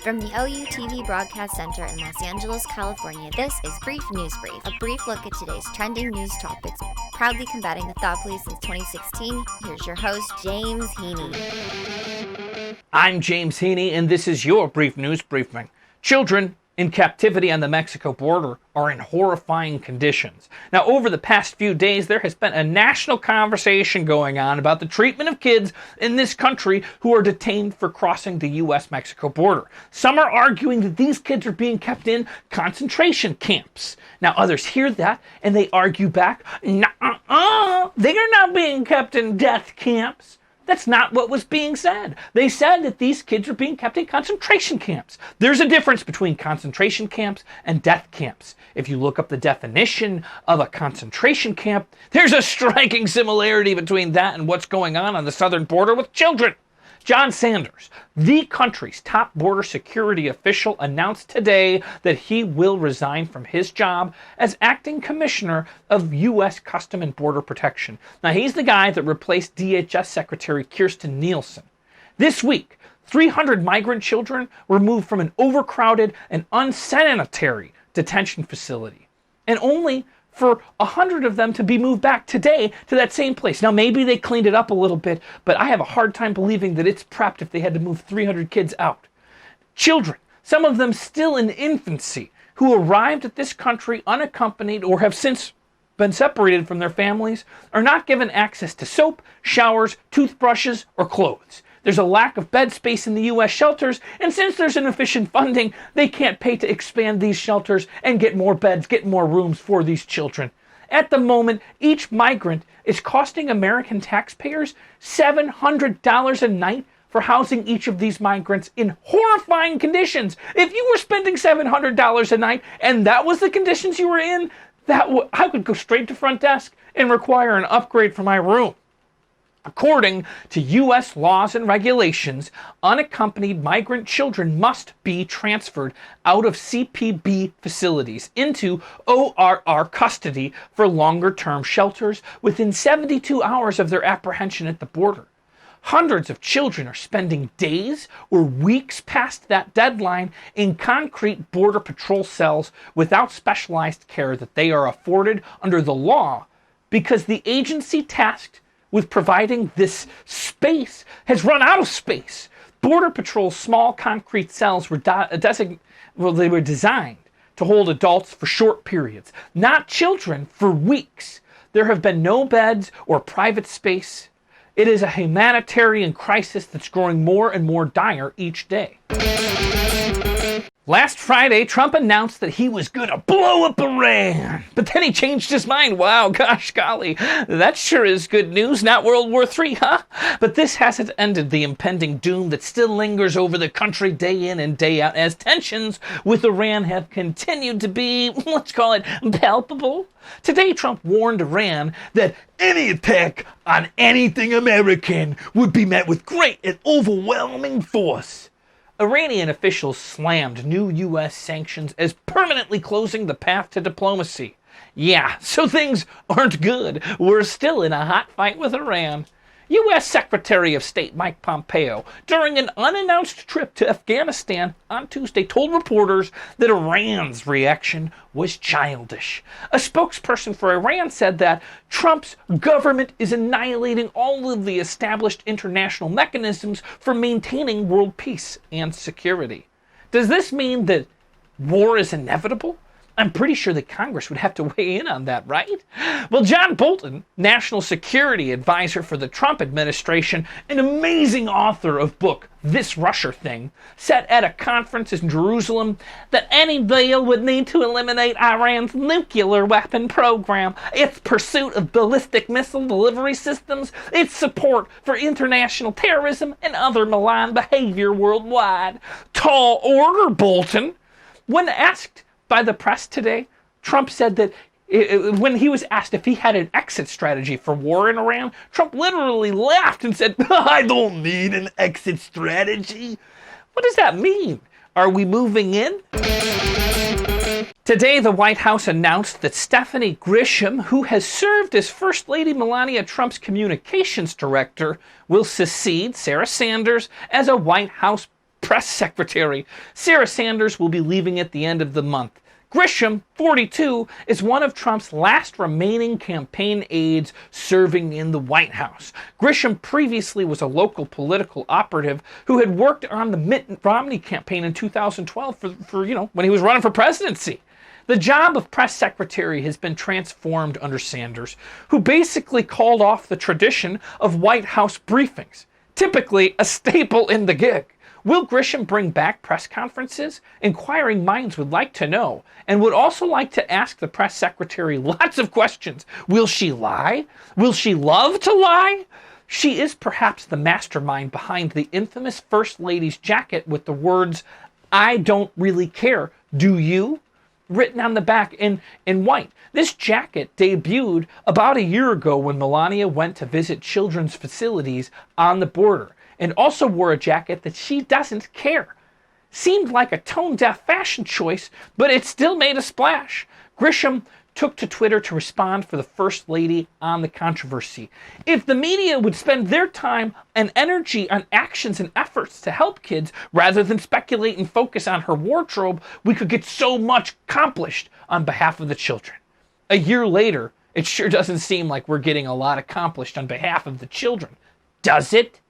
From the OU TV Broadcast Center in Los Angeles, California, this is Brief News Brief, a brief look at today's trending news topics. Proudly combating the thought police since 2016, here's your host, James Heaney. I'm James Heaney, and this is your Brief News Briefing. Children in captivity on the Mexico border are in horrifying conditions. Now, over the past few days, there has been a national conversation going on about the treatment of kids in this country who are detained for crossing the U.S.-Mexico border. Some are arguing that these kids are being kept in concentration camps. Now, others hear that, and they argue back, "Nuh-uh, they are not being kept in death camps." That's not what was being said. They said that these kids are being kept in concentration camps. There's a difference between concentration camps and death camps. If you look up the definition of a concentration camp, there's a striking similarity between that and what's going on the southern border with children. John Sanders, the country's top border security official, announced today that he will resign from his job as acting commissioner of U.S. Custom and Border Protection. Now, he's the guy that replaced DHS Secretary Kirstjen Nielsen. This week, 300 migrant children were moved from an overcrowded and unsanitary detention facility, and only for 100 of them to be moved back today to that same place. Now, maybe they cleaned it up a little bit, but I have a hard time believing that it's prepped if they had to move 300 kids out. Children, some of them still in infancy, who arrived at this country unaccompanied or have since been separated from their families, are not given access to soap, showers, toothbrushes, or clothes. There's a lack of bed space in the U.S. shelters, and since there's insufficient funding, they can't pay to expand these shelters and get more beds, get more rooms for these children. At the moment, each migrant is costing American taxpayers $700 a night for housing each of these migrants in horrifying conditions. If you were spending $700 a night and that was the conditions you were in, I would go straight to front desk and require an upgrade for my room. According to U.S. laws and regulations, unaccompanied migrant children must be transferred out of CPB facilities into ORR custody for longer-term shelters within 72 hours of their apprehension at the border. Hundreds of children are spending days or weeks past that deadline in concrete Border Patrol cells without specialized care that they are afforded under the law because the agency tasked with providing this space has run out of space. Border Patrol's small concrete cells were designed to hold adults for short periods, not children for weeks. There have been no beds or private space. It is a humanitarian crisis that's growing more and more dire each day. Last Friday, Trump announced that he was going to blow up Iran. But then he changed his mind. Wow, gosh golly, that sure is good news. Not World War III, huh? But this hasn't ended the impending doom that still lingers over the country day in and day out as tensions with Iran have continued to be, let's call it, palpable. Today, Trump warned Iran that any attack on anything American would be met with great and overwhelming force. Iranian officials slammed new U.S. sanctions as permanently closing the path to diplomacy. Yeah, so things aren't good. We're still in a hot fight with Iran. U.S. Secretary of State Mike Pompeo, during an unannounced trip to Afghanistan on Tuesday, told reporters that Iran's reaction was childish. A spokesperson for Iran said that Trump's government is annihilating all of the established international mechanisms for maintaining world peace and security. Does this mean that war is inevitable? I'm pretty sure that Congress would have to weigh in on that, right? Well, John Bolton, national security advisor for the Trump administration, an amazing author of book This Russia Thing, said at a conference in Jerusalem that any deal would need to eliminate Iran's nuclear weapon program, its pursuit of ballistic missile delivery systems, its support for international terrorism, and other malign behavior worldwide. Tall order, Bolton. When asked by the press today, Trump said that when he was asked if he had an exit strategy for war in Iran, Trump literally laughed and said, "I don't need an exit strategy." What does that mean? Are we moving in? Today, the White House announced that Stephanie Grisham, who has served as First Lady Melania Trump's communications director, will succeed Sarah Sanders as a White House press secretary. Sarah Sanders will be leaving at the end of the month. Grisham, 42, is one of Trump's last remaining campaign aides serving in the White House. Grisham previously was a local political operative who had worked on the Mitt Romney campaign in 2012 for when he was running for presidency. The job of press secretary has been transformed under Sanders, who basically called off the tradition of White House briefings, typically a staple in the gig. Will Grisham bring back press conferences? Inquiring minds would like to know, and would also like to ask the press secretary lots of questions. Will she lie? Will she love to lie? She is perhaps the mastermind behind the infamous First Lady's jacket with the words, "I don't really care, do you?" written on the back in white. This jacket debuted about a year ago when Melania went to visit children's facilities on the border, and also wore a jacket that she doesn't care. Seemed like a tone-deaf fashion choice, but it still made a splash. Grisham took to Twitter to respond for the First Lady on the controversy. If the media would spend their time and energy on actions and efforts to help kids rather than speculate and focus on her wardrobe, we could get so much accomplished on behalf of the children. A year later, it sure doesn't seem like we're getting a lot accomplished on behalf of the children, does it?